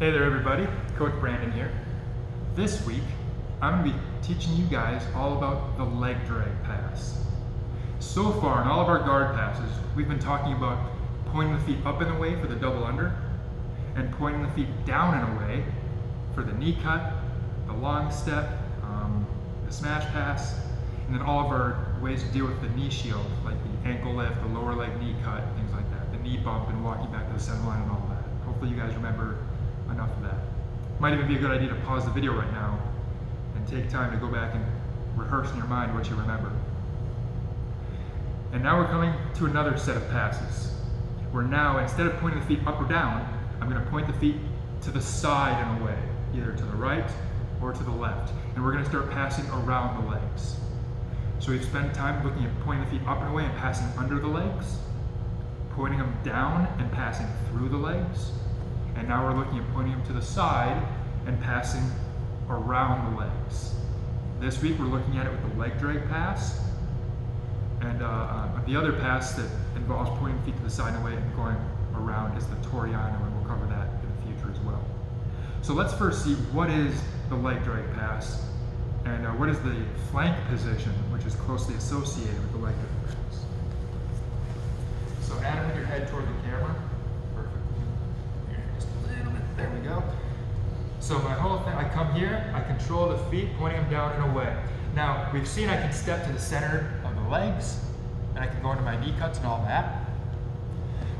Hey there everybody, Coach Brandon here. This week, I'm going to be teaching you guys all about the leg drag pass. So far in all of our guard passes, we've been talking about pointing the feet up and away for the double under, and pointing the feet down and away for the knee cut, the long step, the smash pass, and then all of our ways to deal with the knee shield, like the ankle lift, the lower leg knee cut, things like that, the knee bump and walking back to the center line and all that. Hopefully you guys remember enough of that. Might even be a good idea to pause the video right now and take time to go back and rehearse in your mind what you remember. And now we're coming to another set of passes, where now instead of pointing the feet up or down, I'm going to point the feet to the side and away, either to the right or to the left. And we're going to start passing around the legs. So we've spent time looking at pointing the feet up and away and passing under the legs, pointing them down and passing through the legs. And now we're looking at pointing them to the side and passing around the legs. This week we're looking at it with the leg drag pass. And the other pass that involves pointing the feet to the side and away and going around is the Toriano, and we'll cover that in the future as well. So let's first see what is the leg drag pass and what is the flank position, which is closely associated with the leg drag pass. So Adam, with your head toward the camera. There we go. So my whole thing, I come here, I control the feet, pointing them down and away. Now, we've seen I can step to the center of the legs, and I can go into my knee cuts and all that.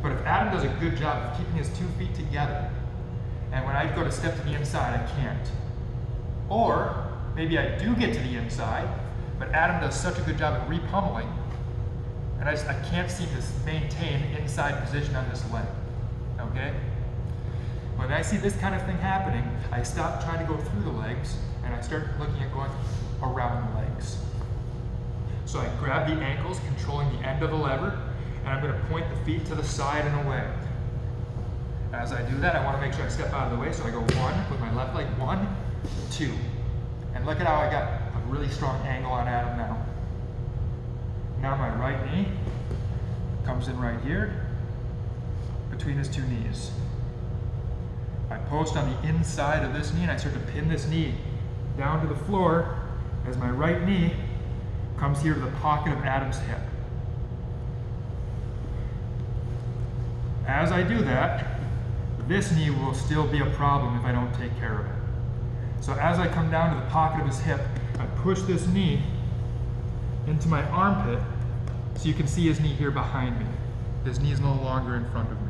But if Adam does a good job of keeping his 2 feet together, and when I go to step to the inside, I can't. Or, maybe I do get to the inside, but Adam does such a good job at repummeling, and I can't seem to maintain inside position on this leg, okay? When I see this kind of thing happening, I stop trying to go through the legs and I start looking at going around the legs. So I grab the ankles, controlling the end of the lever, and I'm going to point the feet to the side and away. As I do that, I want to make sure I step out of the way, so I go 1 with my left leg, 1, 2. And look at how I got a really strong angle on Adam now. Now my right knee comes in right here, between his 2 knees. I post on the inside of this knee and I start to pin this knee down to the floor as my right knee comes here to the pocket of Adam's hip. As I do that, this knee will still be a problem if I don't take care of it. So as I come down to the pocket of his hip, I push this knee into my armpit so you can see his knee here behind me. His knee is no longer in front of me.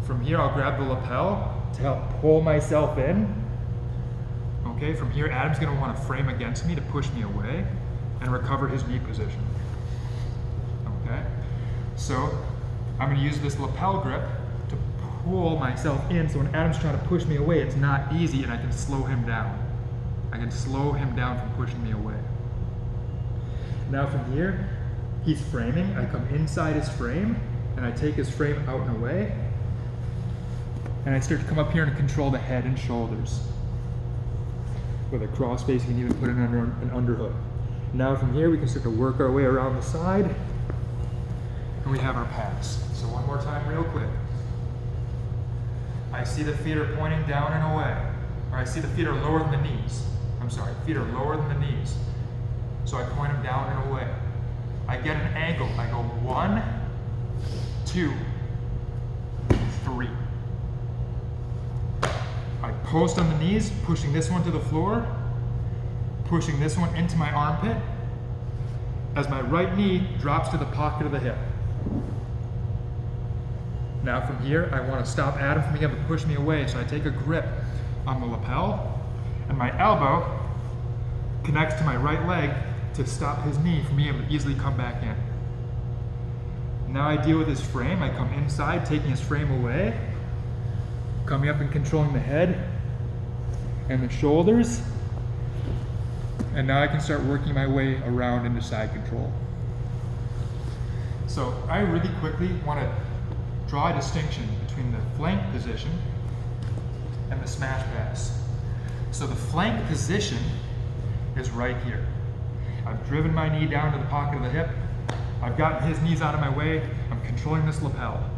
From here, I'll grab the lapel to help pull myself in. Okay, from here, Adam's going to want to frame against me to push me away and recover his knee position. Okay, so I'm going to use this lapel grip to pull myself in, so when Adam's trying to push me away, it's not easy and I can slow him down. I can slow him down from pushing me away. Now from here, he's framing. I come inside his frame and I take his frame out and away. And I start to come up here and control the head and shoulders. With a cross face, you can even put it under an underhook. Now from here, we can start to work our way around the side, and we have our pass. So one more time real quick. I see the feet are pointing down and away. Or I see the feet are lower than the knees. I'm sorry, feet are lower than the knees. So I point them down and away. I get an angle. I go 1, 2, 3. I post on the knees, pushing this one to the floor, pushing this one into my armpit, as my right knee drops to the pocket of the hip. Now from here, I want to stop Adam from being able to push me away, so I take a grip on the lapel, and my elbow connects to my right leg to stop his knee from being able to easily come back in. Now I deal with his frame. I come inside, taking his frame away, coming up and controlling the head and the shoulders. And now I can start working my way around into side control. So I really quickly want to draw a distinction between the flank position and the smash pass. So the flank position is right here. I've driven my knee down to the pocket of the hip. I've gotten his knees out of my way. I'm controlling this lapel.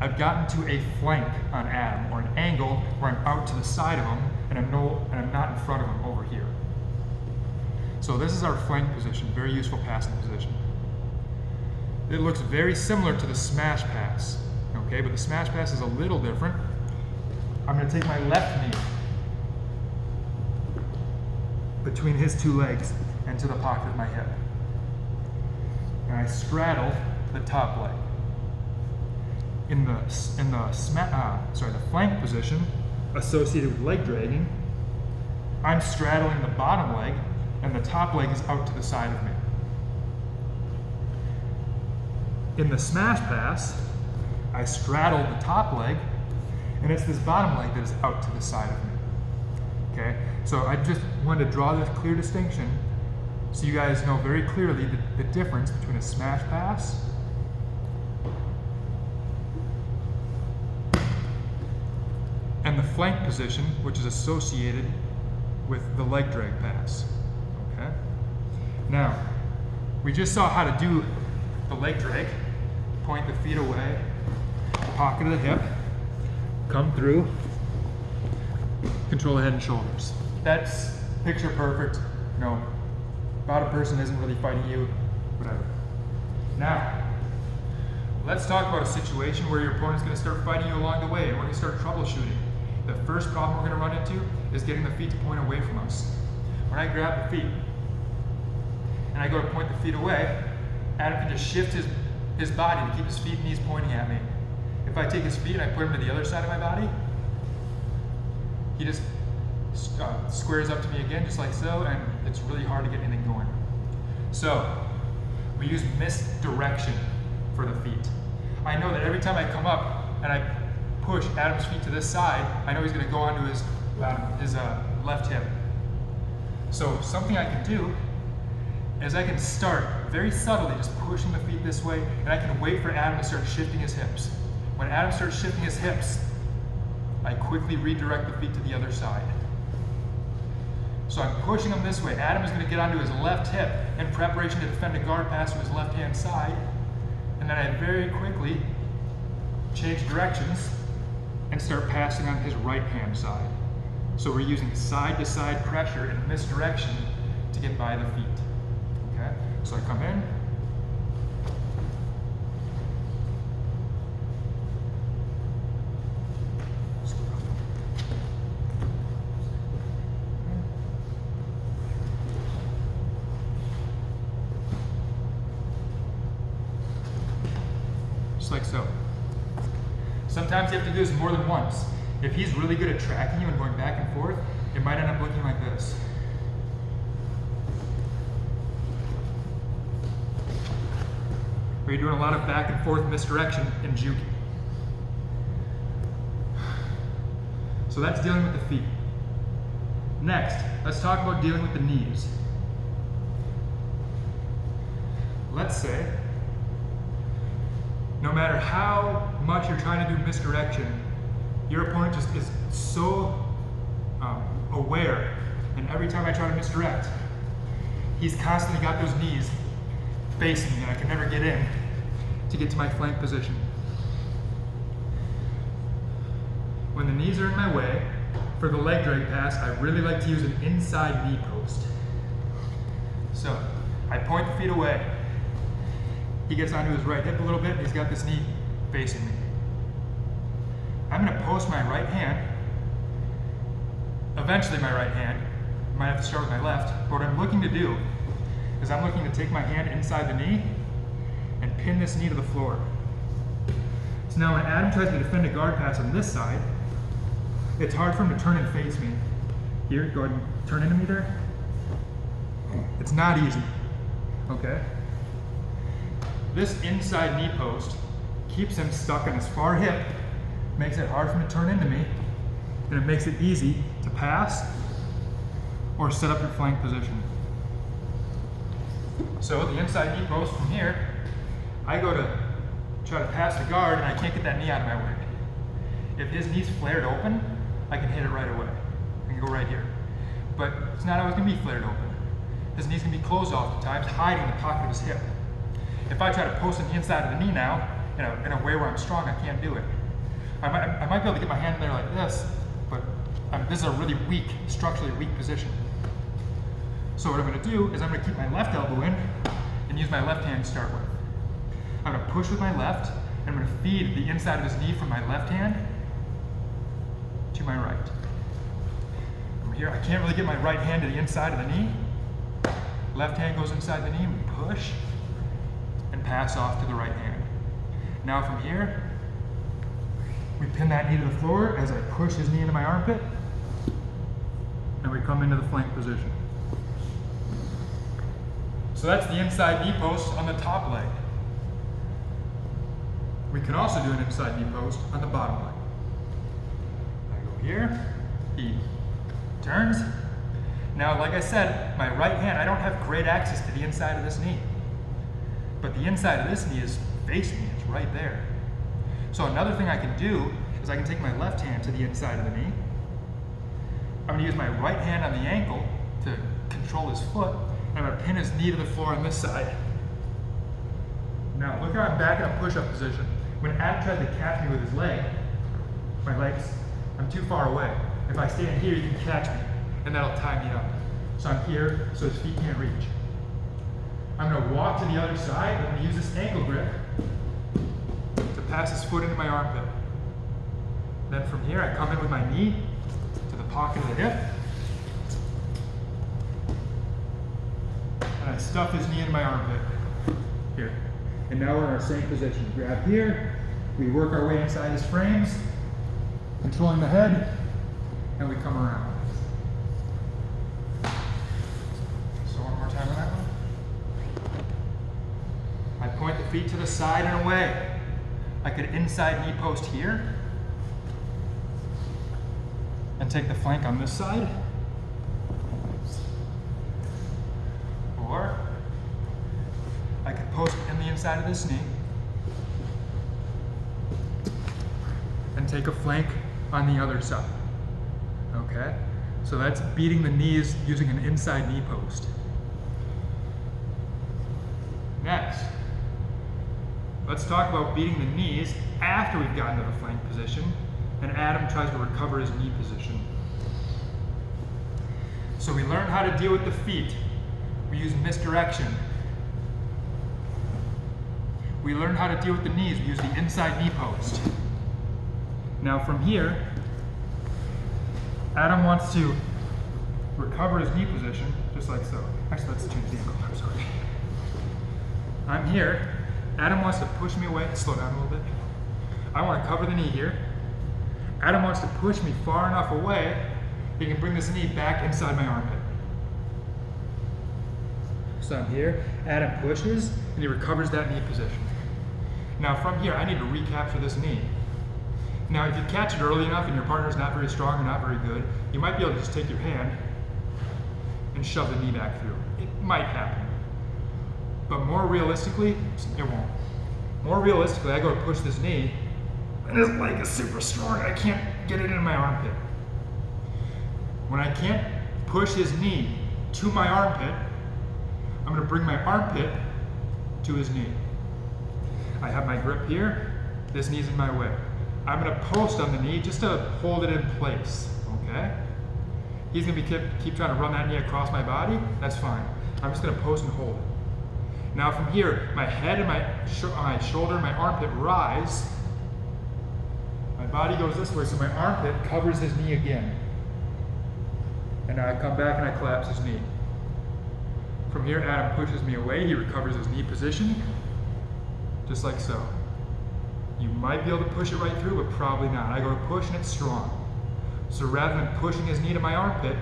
I've gotten to a flank on Adam, or an angle where I'm out to the side of him, and I'm not in front of him over here. So this is our flank position, very useful passing position. It looks very similar to the smash pass, okay, but the smash pass is a little different. I'm going to take my left knee between his two legs and to the pocket of my hip. And I straddle the top leg. In the flank position, associated with leg dragging, I'm straddling the bottom leg, and the top leg is out to the side of me. In the smash pass, I straddle the top leg, and it's this bottom leg that is out to the side of me. Okay, so I just wanted to draw this clear distinction so you guys know very clearly the difference between a smash pass and the flank position, which is associated with the leg drag pass. Okay? Now, we just saw how to do the leg drag. Point the feet away, pocket of the hip, come through, control the head and shoulders. That's picture perfect. No, about a person isn't really fighting you, whatever. Now, let's talk about a situation where your opponent's going to start fighting you along the way, and we're going to start troubleshooting. The first problem we're going to run into is getting the feet to point away from us. When I grab the feet and I go to point the feet away, Adam can just shift his body to keep his feet and knees pointing at me. If I take his feet and I put him to the other side of my body, he just squares up to me again, just like so, and it's really hard to get anything going. So, we use misdirection for the feet. I know that every time I come up and I push Adam's feet to this side, I know he's going to go onto his left hip. So something I can do is I can start very subtly just pushing the feet this way, and I can wait for Adam to start shifting his hips. When Adam starts shifting his hips, I quickly redirect the feet to the other side. So I'm pushing him this way. Adam is going to get onto his left hip in preparation to defend a guard pass to his left-hand side, and then I very quickly change directions and start passing on his right-hand side. So we're using side-to-side pressure and misdirection to get by the feet. Okay? So I come in, just like so. Sometimes you have to do this more than once. If he's really good at tracking you and going back and forth, it might end up looking like this. Where you're doing a lot of back and forth misdirection in juke. So that's dealing with the feet. Next, let's talk about dealing with the knees. Let's say, no matter how much you're trying to do misdirection, your opponent just is so aware, and every time I try to misdirect, he's constantly got those knees facing me, and I can never get in to get to my flank position. When the knees are in my way, for the leg drag pass, I really like to use an inside knee post. So, I point the feet away. He gets onto his right hip a little bit, and he's got this knee facing me. I'm going to post my right hand, eventually my right hand. I might have to start with my left, but what I'm looking to do is I'm looking to take my hand inside the knee and pin this knee to the floor. So now when Adam tries to defend a guard pass on this side, it's hard for him to turn and face me. Here, go ahead and turn into me there. It's not easy, okay? This inside knee post keeps him stuck on his far hip, makes it hard for him to turn into me, and it makes it easy to pass or set up your flank position. So the inside knee post from here, I go to try to pass the guard and I can't get that knee out of my way. If his knee's flared open, I can hit it right away. I can go right here. But it's not always going to be flared open. His knee's going to be closed oftentimes, hiding the pocket of his hip. If I try to post on the inside of the knee now, in a way where I'm strong, I can't do it. I might be able to get my hand in there like this, but this is a really weak, structurally weak position. So what I'm going to do is I'm going to keep my left elbow in and use my left hand to start with. I'm going to push with my left, and I'm going to feed the inside of his knee from my left hand to my right. From here, I can't really get my right hand to the inside of the knee. Left hand goes inside the knee, we push, and pass off to the right hand. Now from here, we pin that knee to the floor as I push his knee into my armpit, and we come into the flank position. So that's the inside knee post on the top leg. We can also do an inside knee post on the bottom leg. I go here, he turns. Now, like I said, my right hand, I don't have great access to the inside of this knee. But the inside of this knee is face me, it's right there. So another thing I can do is I can take my left hand to the inside of the knee. I'm gonna use my right hand on the ankle to control his foot, and I'm gonna pin his knee to the floor on this side. Now look how I'm back in a push-up position. When Adam tried to catch me with his leg, my legs, I'm too far away. If I stand here, you can catch me, and that'll tie me up. So I'm here, so his feet can't reach. I'm gonna walk to the other side, and I'm gonna use this ankle grip to pass his foot into my armpit. Then from here, I come in with my knee to the pocket of the hip, and I stuff his knee into my armpit. Here. And now we're in our same position. Grab here, we work our way inside his frames, controlling the head, and we come around. So one more time on that one. I point the feet to the side and away. I could inside knee post here, and take the flank on this side. Or I could post in the inside of this knee and take a flank on the other side. Okay? So that's beating the knees using an inside knee post. Next, let's talk about beating the knees after we've gotten to the flank position and Adam tries to recover his knee position. So we learned how to deal with the feet. We use misdirection. We learned how to deal with the knees. We use the inside knee post. Now from here, Adam wants to recover his knee position, just like so. Actually, let's change the angle, I'm sorry. I'm here. Adam wants to push me away. Slow down a little bit. I want to cover the knee here. Adam wants to push me far enough away he can bring this knee back inside my armpit. So I'm here, Adam pushes, and he recovers that knee position. Now from here, I need to recapture this knee. Now if you catch it early enough and your partner's not very strong or not very good, you might be able to just take your hand and shove the knee back through. It might happen. But more realistically, it won't. More realistically, I go to push this knee, and his leg is super strong, and I can't get it into my armpit. When I can't push his knee to my armpit, I'm going to bring my armpit to his knee. I have my grip here, this knee's in my way. I'm going to post on the knee just to hold it in place, okay? He's going to keep trying to run that knee across my body, that's fine. I'm just going to post and hold it. Now from here, my head and my shoulder and my armpit rise. My body goes this way, so my armpit covers his knee again. And now I come back and I collapse his knee. From here, Adam pushes me away. He recovers his knee position, just like so. You might be able to push it right through, but probably not. I go to push and it's strong. So rather than pushing his knee to my armpit,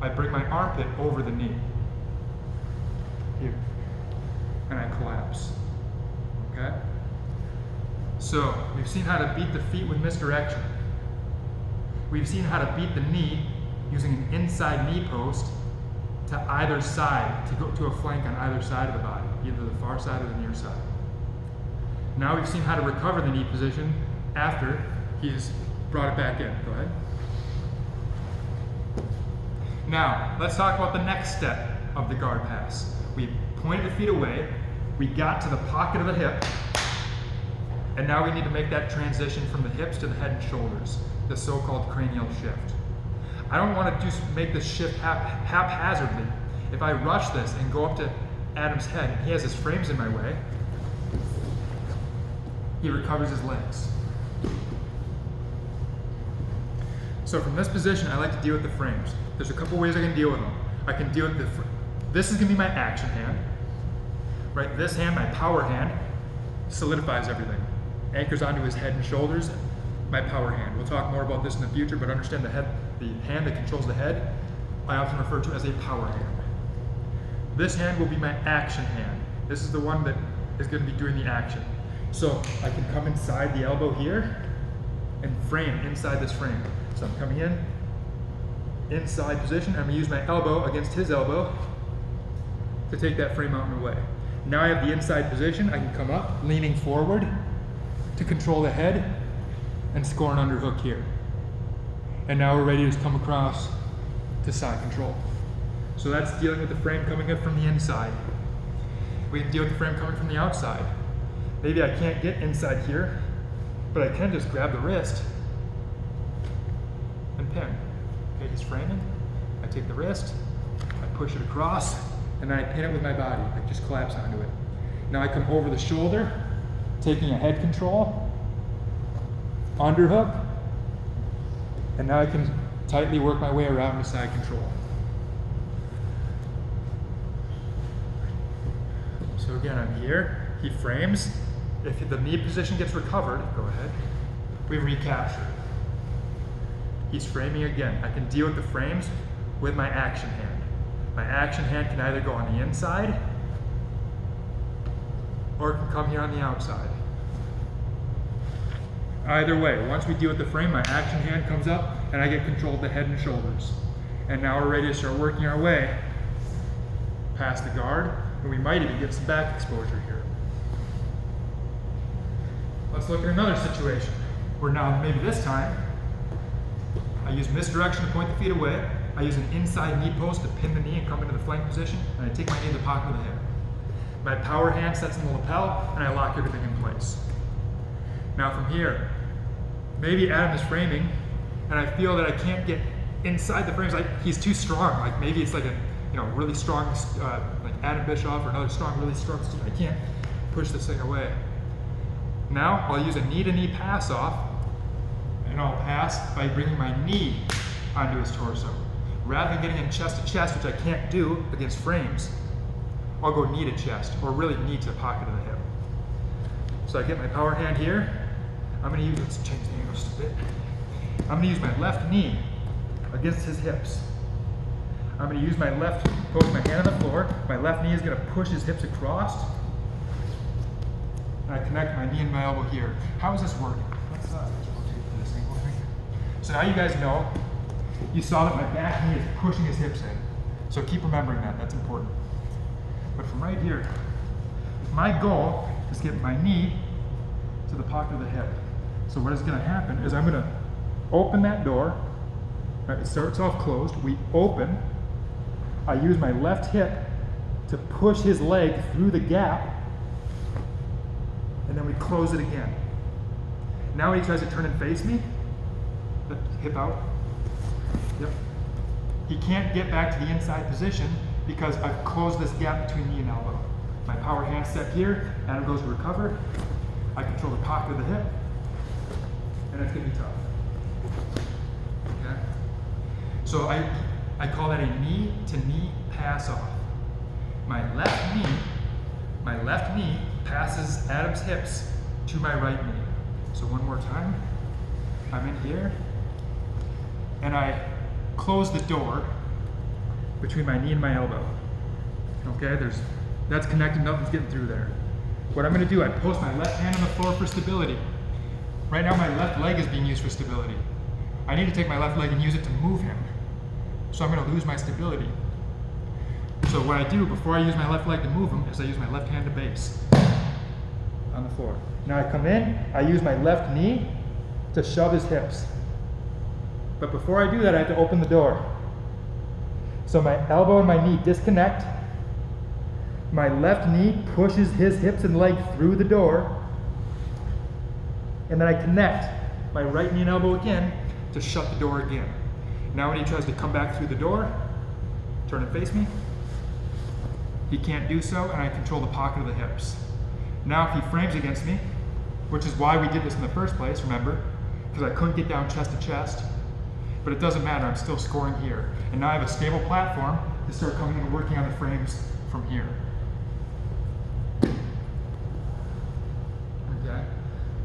I bring my armpit over the knee. Here. And I collapse. Okay? So, we've seen how to beat the feet with misdirection. We've seen how to beat the knee using an inside knee post to either side, to go to a flank on either side of the body, either the far side or the near side. Now we've seen how to recover the knee position after he's brought it back in. Go ahead. Now, let's talk about the next step of the guard pass. We pointed the feet away, we got to the pocket of the hip, And now we need to make that transition from the hips to the head and shoulders, the so-called cranial shift. I don't want to make this shift haphazardly. If I rush this and go up to Adam's head, and he has his frames in my way, he recovers his legs. So from this position, I like to deal with the frames. There's a couple ways I can deal with them. I can deal with this is going to be my action hand. Right, this hand, my power hand, solidifies everything. Anchors onto his head and shoulders, my power hand. We'll talk more about this in the future, but understand the hand that controls the head, I often refer to as a power hand. This hand will be my action hand. This is the one that is going to be doing the action. So I can come inside the elbow here and frame inside this frame. So I'm coming in, inside position. I'm going to use my elbow against his elbow to take that frame out and away. Now I have the inside position. I can come up, leaning forward to control the head and score an underhook here. And now we're ready to come across to side control. So that's dealing with the frame coming in from the inside. We can deal with the frame coming from the outside. Maybe I can't get inside here, but I can just grab the wrist and pin. Okay, he's framing. I take the wrist, I push it across, and then I pin it with my body. I just collapse onto it. Now I come over the shoulder, taking a head control, underhook, and now I can tightly work my way around to side control. So again, I'm here, he frames. If the knee position gets recovered, go ahead, we recapture. He's framing again. I can deal with the frames with my action hand. My action hand can either go on the inside or it can come here on the outside. Either way, once we deal with the frame, my action hand comes up and I get control of the head and shoulders. And now we're ready to start working our way past the guard, and we might even get some back exposure here. Let's look at another situation where now maybe this time I use misdirection to point the feet away. I use an inside knee post to pin the knee and come into the flank position, and I take my knee in the pocket of the hip. My power hand sets in the lapel, and I lock everything in place. Now from here, maybe Adam is framing, and I feel that I can't get inside the frames. Like he's too strong. Like maybe it's like a really strong, like Adam Bischoff or another strong, really strong student. I can't push this thing away. Now I'll use a knee-to-knee pass off, and I'll pass by bringing my knee onto his torso. Rather than getting in chest to chest, which I can't do against frames, I'll go knee to chest, or really knee to pocket of the hip. So I get my power hand here. I'm going to use, let's change the angle just a bit. I'm going to use my left knee against his hips. I'm going to use my left, post my hand on the floor. My left knee is going to push his hips across. And I connect my knee and my elbow here. How is this working? Let's rotate this angle here. So now you guys know, you saw that my back knee is pushing his hips in. So keep remembering that, that's important. But from right here, my goal is to get my knee to the pocket of the hip. So what is going to happen is I'm going to open that door. Right, it starts off closed. We open. I use my left hip to push his leg through the gap, and then we close it again. Now he tries to turn and face me. The hip out. Yep. He can't get back to the inside position because I've closed this gap between knee and elbow. My power hand set here, Adam goes to recover. I control the pocket of the hip, and it's going to be tough. Okay? So I call that a knee-to-knee pass-off. My left knee passes Adam's hips to my right knee. So one more time. I'm in here, and I close the door between my knee and my elbow. Okay, that's connected, nothing's getting through there. What I'm going to do, I post my left hand on the floor for stability. Right now my left leg is being used for stability. I need to take my left leg and use it to move him. So I'm going to lose my stability. So what I do before I use my left leg to move him is I use my left hand to base on the floor. Now I come in, I use my left knee to shove his hips. But before I do that, I have to open the door. So my elbow and my knee disconnect. My left knee pushes his hips and leg through the door. and then I connect my right knee and elbow again to shut the door again. Now when he tries to come back through the door, turn and face me, he can't do so, and I control the pocket of the hips. Now if he frames against me, which is why we did this in the first place, remember, because I couldn't get down chest to chest, but it doesn't matter, I'm still scoring here. And now I have a stable platform to start coming in and working on the frames from here. Okay,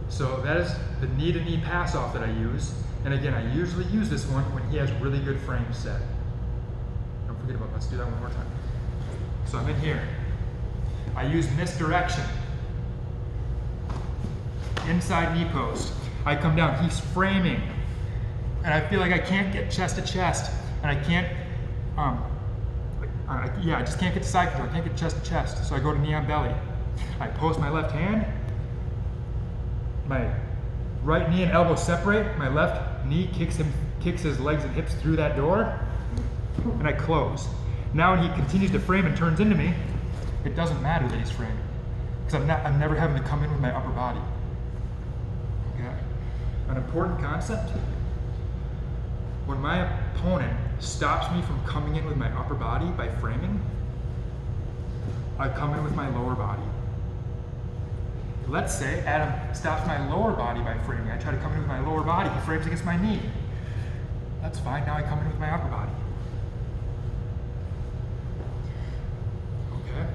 so that is the knee-to-knee pass-off that I use. And again, I usually use this one when he has really good frames set. Don't forget about that, let's do that one more time. So I'm in here. I use misdirection. Inside knee post. I come down, he's framing. And I feel like I can't get chest to chest. And I can't, I just can't get to side control. I can't get chest to chest. So I go to knee on belly. I post my left hand. My right knee and elbow separate. My left knee kicks his legs and hips through that door. And I close. Now when he continues to frame and turns into me, it doesn't matter that he's framing. Because I'm never having to come in with my upper body. Okay? An important concept. When my opponent stops me from coming in with my upper body by framing, I come in with my lower body. Let's say Adam stops my lower body by framing. I try to come in with my lower body. He frames against my knee. That's fine. Now I come in with my upper body. Okay?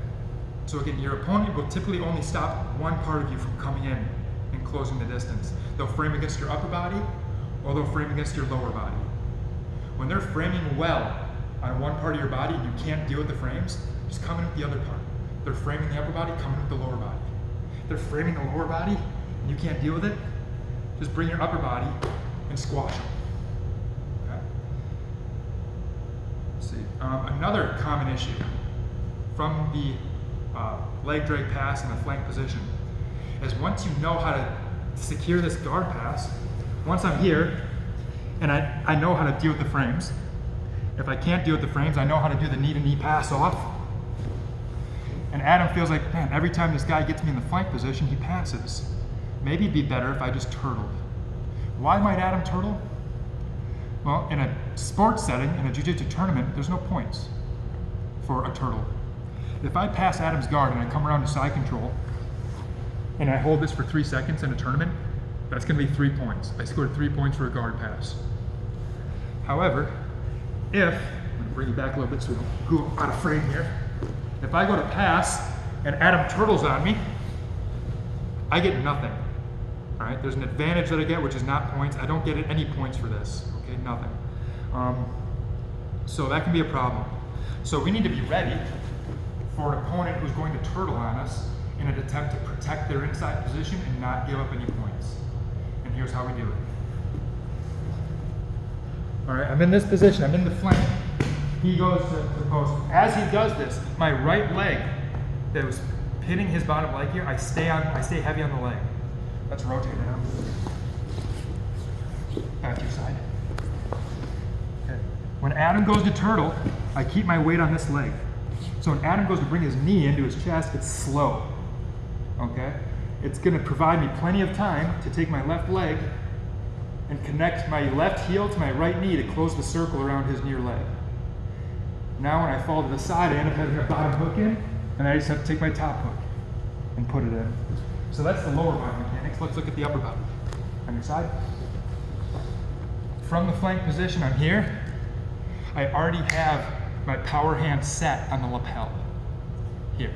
So again, your opponent will typically only stop one part of you from coming in and closing the distance. They'll frame against your upper body, or they'll frame against your lower body. When they're framing well on one part of your body and you can't deal with the frames, just come in with the other part. They're framing the upper body, come in with the lower body. They're framing the lower body and you can't deal with it, just bring your upper body and squash them. Okay? Let's see. Another common issue from the leg drag pass in the flank position is once you know how to secure this guard pass, once I'm here, and I know how to deal with the frames. If I can't deal with the frames, I know how to do the knee-to-knee pass off. And Adam feels like, man, every time this guy gets me in the flank position, he passes. Maybe it'd be better if I just turtled. Why might Adam turtle? Well, in a sports setting, in a jiu-jitsu tournament, there's no points for a turtle. If I pass Adam's guard and I come around to side control, and I hold this for 3 seconds in a tournament, that's going to be 3 points. I scored 3 points for a guard pass. However, I'm going to bring you back a little bit so we don't go out of frame here. If I go to pass and Adam turtles on me, I get nothing. All right, there's an advantage that I get, which is not points. I don't get any points for this. Okay, nothing. So that can be a problem. So we need to be ready for an opponent who's going to turtle on us in an attempt to protect their inside position and not give up any points. And here's how we do it. All right, I'm in this position, I'm in the flank. He goes to post. As he does this, my right leg that was pinning his bottom leg here, I stay heavy on the leg. Let's rotate it out. Back to your side. Okay. When Adam goes to turtle, I keep my weight on this leg. So when Adam goes to bring his knee into his chest, it's slow. Okay? It's going to provide me plenty of time to take my left leg and connect my left heel to my right knee to close the circle around his near leg. Now when I fall to the side, I end up having a bottom hook in, and I just have to take my top hook and put it in. So that's the lower body mechanics. Let's look at the upper body. On your side. From the flank position, I'm here. I already have my power hand set on the lapel. Here.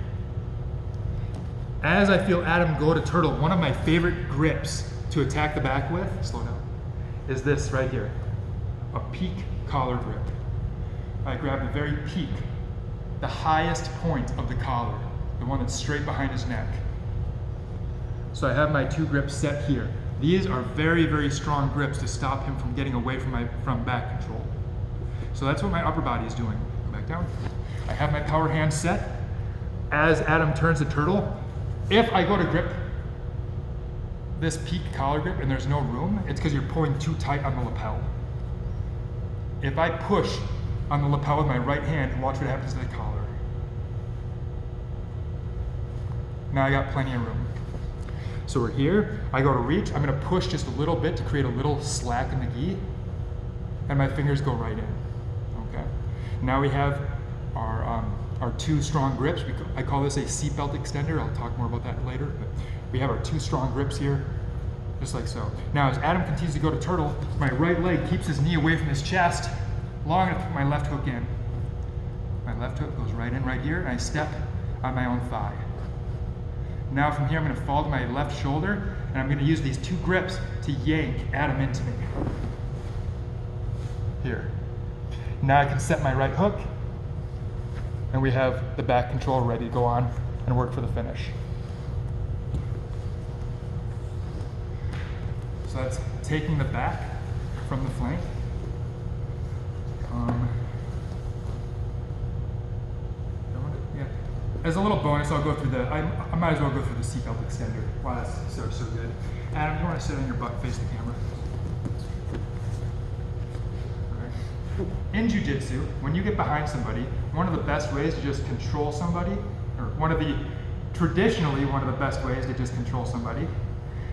As I feel Adam go to turtle, one of my favorite grips to attack the back with, slow down, is this right here, a peak collar grip. I grab the very peak, the highest point of the collar, the one that's straight behind his neck. So I have my two grips set here. These are very, very strong grips to stop him from getting away from back control. So that's what my upper body is doing. Go back down. I have my power hand set. As Adam turns to turtle, if I go to grip this peak collar grip and there's no room, it's because you're pulling too tight on the lapel. If I push on the lapel with my right hand, watch what happens to the collar. Now I got plenty of room. So we're here, I go to reach, I'm gonna push just a little bit to create a little slack in the gi, and my fingers go right in, okay? Now we have our two strong grips. I call this a seatbelt extender. I'll talk more about that later, but we have our two strong grips here, just like so. Now as Adam continues to go to turtle, my right leg keeps his knee away from his chest, long enough to put my left hook in. My left hook goes right in right here, and I step on my own thigh. Now from here, I'm gonna fall to my left shoulder, and I'm gonna use these two grips to yank Adam into me. Here. Now I can set my right hook, and we have the back control ready to go on and work for the finish. So that's taking the back from the flank. As a little bonus, I'll go through I might as well go through the seatbelt extender. Wow, that's so good. Adam, you want to sit on your butt, face the camera? All right. In jiu-jitsu, when you get behind somebody, one of the best ways to just control somebody, or traditionally one of the best ways to just control somebody,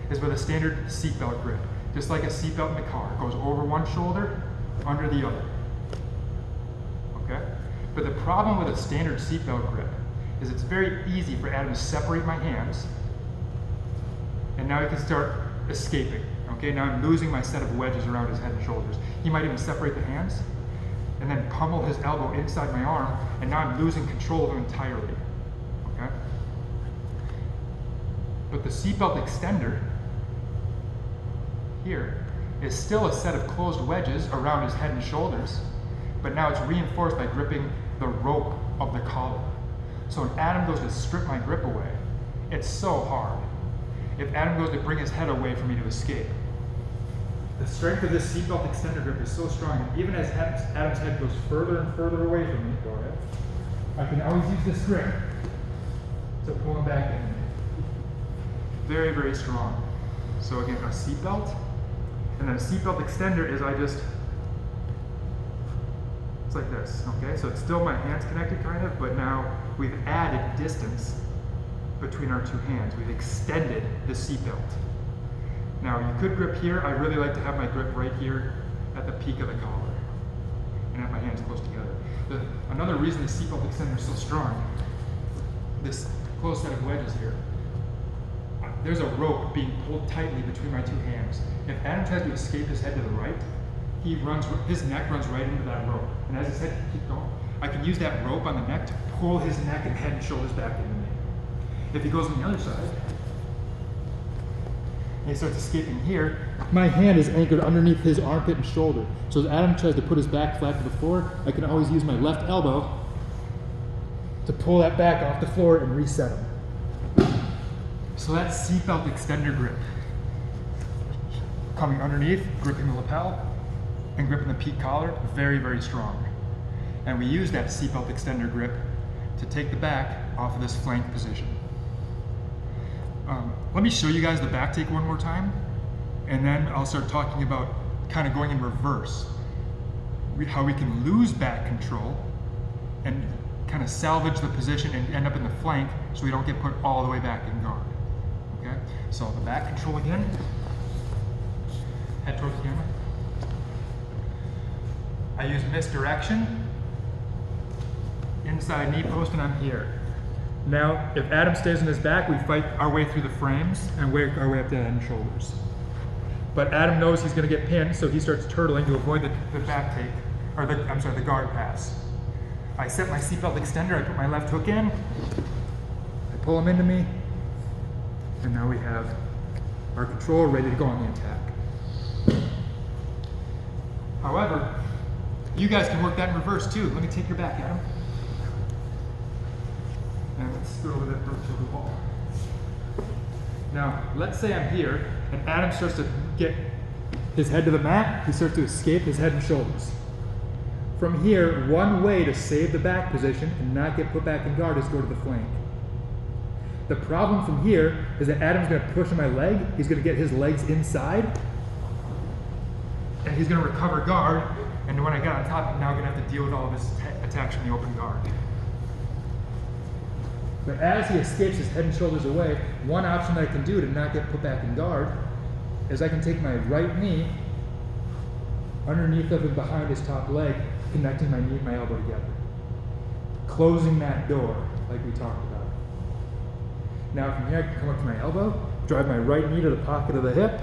is with a standard seatbelt grip. Just like a seatbelt in the car. It goes over one shoulder, under the other. Okay? But the problem with a standard seatbelt grip is it's very easy for Adam to separate my hands, and now he can start escaping. Okay, now I'm losing my set of wedges around his head and shoulders. He might even separate the hands, and then pummel his elbow inside my arm, and now I'm losing control of him entirely. Okay? But the seatbelt extender here is still a set of closed wedges around his head and shoulders, but now it's reinforced by gripping the rope of the collar. So when Adam goes to strip my grip away, it's so hard. If Adam goes to bring his head away for me to escape, the strength of this seatbelt extender grip is so strong, and even as Adam's head goes further and further away from me, go ahead, I can always use this grip to pull him back in. Very, very strong. So again, a seatbelt, and then a seatbelt extender is it's like this, okay? So it's still my hands connected kind of, but now we've added distance between our two hands. We've extended the seatbelt. Now you could grip here. I really like to have my grip right here at the peak of the collar and have my hands close together. Another reason the seatbelt extender is so strong, this close set of wedges here, there's a rope being pulled tightly between my two hands. If Adam tries to escape his head to the right, his neck runs right into that rope. And as his head keeps going, I can use that rope on the neck to pull his neck and head and shoulders back into me. If he goes on the other side, and he starts escaping here, my hand is anchored underneath his armpit and shoulder. So as Adam tries to put his back flat to the floor, I can always use my left elbow to pull that back off the floor and reset him. So that's seatbelt extender grip. Coming underneath, gripping the lapel, and gripping the peak collar, very, very strong. And we use that seatbelt extender grip to take the back off of this flank position. Let me show you guys the back take one more time, and then I'll start talking about kind of going in reverse. How we can lose back control and kind of salvage the position and end up in the flank so we don't get put all the way back in guard. Okay? So the back control again. Head towards the camera. I use misdirection, inside knee post, and I'm here. Now, if Adam stays on his back, we fight our way through the frames and work our way up to the head and shoulders. But Adam knows he's going to get pinned, so he starts turtling to avoid the back take, or the guard pass. I set my seatbelt extender, I put my left hook in, I pull him into me, and now we have our control ready to go on the attack. However, you guys can work that in reverse too. Let me take your back, Adam. And let's throw that to the wall. Now, let's say I'm here, and Adam starts to get his head to the mat, he starts to escape his head and shoulders. From here, one way to save the back position and not get put back in guard is go to the flank. The problem from here is that Adam's going to push on my leg, he's going to get his legs inside, and he's going to recover guard, and when I get on top, I'm now going to have to deal with all of his attacks from the open guard. But as he escapes his head and shoulders away, one option that I can do to not get put back in guard is I can take my right knee underneath of and behind his top leg, connecting my knee and my elbow together. Closing that door, like we talked about. Now from here I can come up to my elbow, drive my right knee to the pocket of the hip,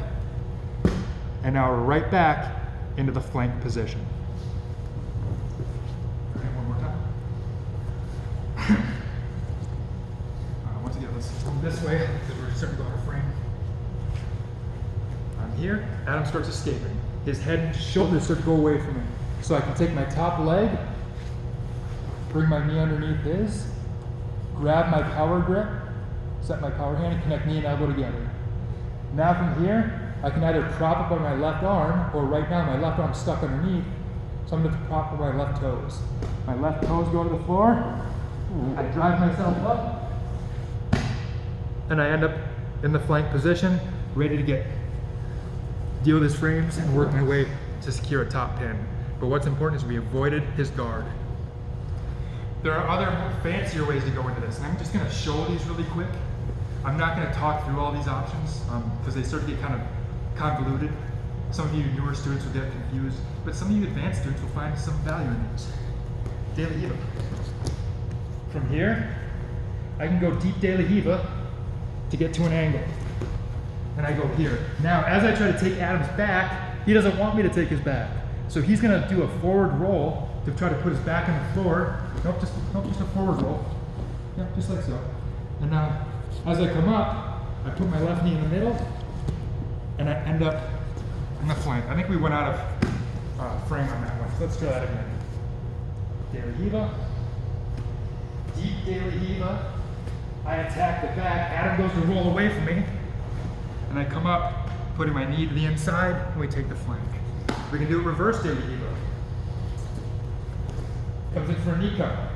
and now we're right back into the flank position. All right, one more time. Once again, let's come this way, because we're starting to go out of frame. I'm here, Adam starts escaping. His head and shoulders start to go away from me. So I can take my top leg, bring my knee underneath his, grab my power grip, set my power hand, and connect knee and elbow together. Now from here, I can either prop up on my left arm, or right now my left arm's stuck underneath, so I'm going to prop up my left toes. My left toes go to the floor, I drive myself up, and I end up in the flank position, ready to deal with his frames and work my way to secure a top pin. But what's important is we avoided his guard. There are other fancier ways to go into this, and I'm just going to show these really quick. I'm not going to talk through all these options because they start to get kind of convoluted. Some of you newer students will get confused, but some of you advanced students will find some value in these. De la Hiva. From here, I can go deep De la Hiva to get to an angle. And I go here. Now, as I try to take Adam's back, he doesn't want me to take his back. So he's going to do a forward roll to try to put his back on the floor. Nope, just a forward roll. Yeah, just like so. And now, as I come up, I put my left knee in the middle, and I end up in the flank. I think we went out of frame on that one, so let's try that again. De la Hiva. Deep De la Hiva. I attack the back. Adam goes to roll away from me. And I come up, putting my knee to the inside, and we take the flank. We can do it reverse De la Hiva. Comes in for a knee cup.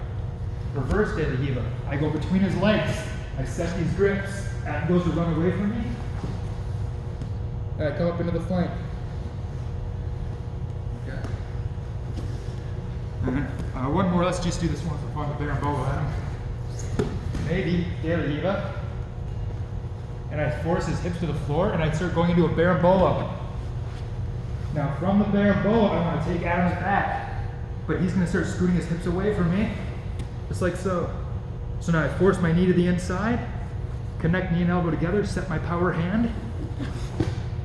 Reverse De la Hiva. I go between his legs. I set these grips. Adam goes to run away from me. And I come up into the flank. Okay. One more. Let's just do this one for fun. The berimbolo, Adam. Maybe De la Hiva. And I force his hips to the floor, and I start going into a berimbolo. Now, from the berimbolo, I want to take Adam's back, but he's going to start scooting his hips away from me, just like so. So now I force my knee to the inside, connect knee and elbow together, set my power hand,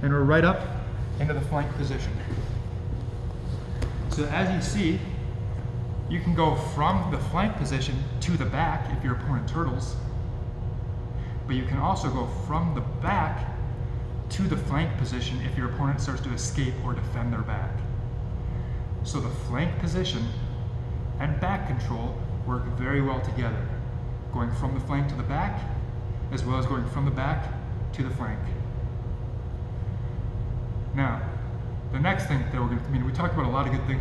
and we're right up into the flank position. So as you see, you can go from the flank position to the back if your opponent turtles. But you can also go from the back to the flank position if your opponent starts to escape or defend their back. So the flank position and back control work very well together, going from the flank to the back, as well as going from the back to the flank. Now, the next thing that we talked about a lot of good things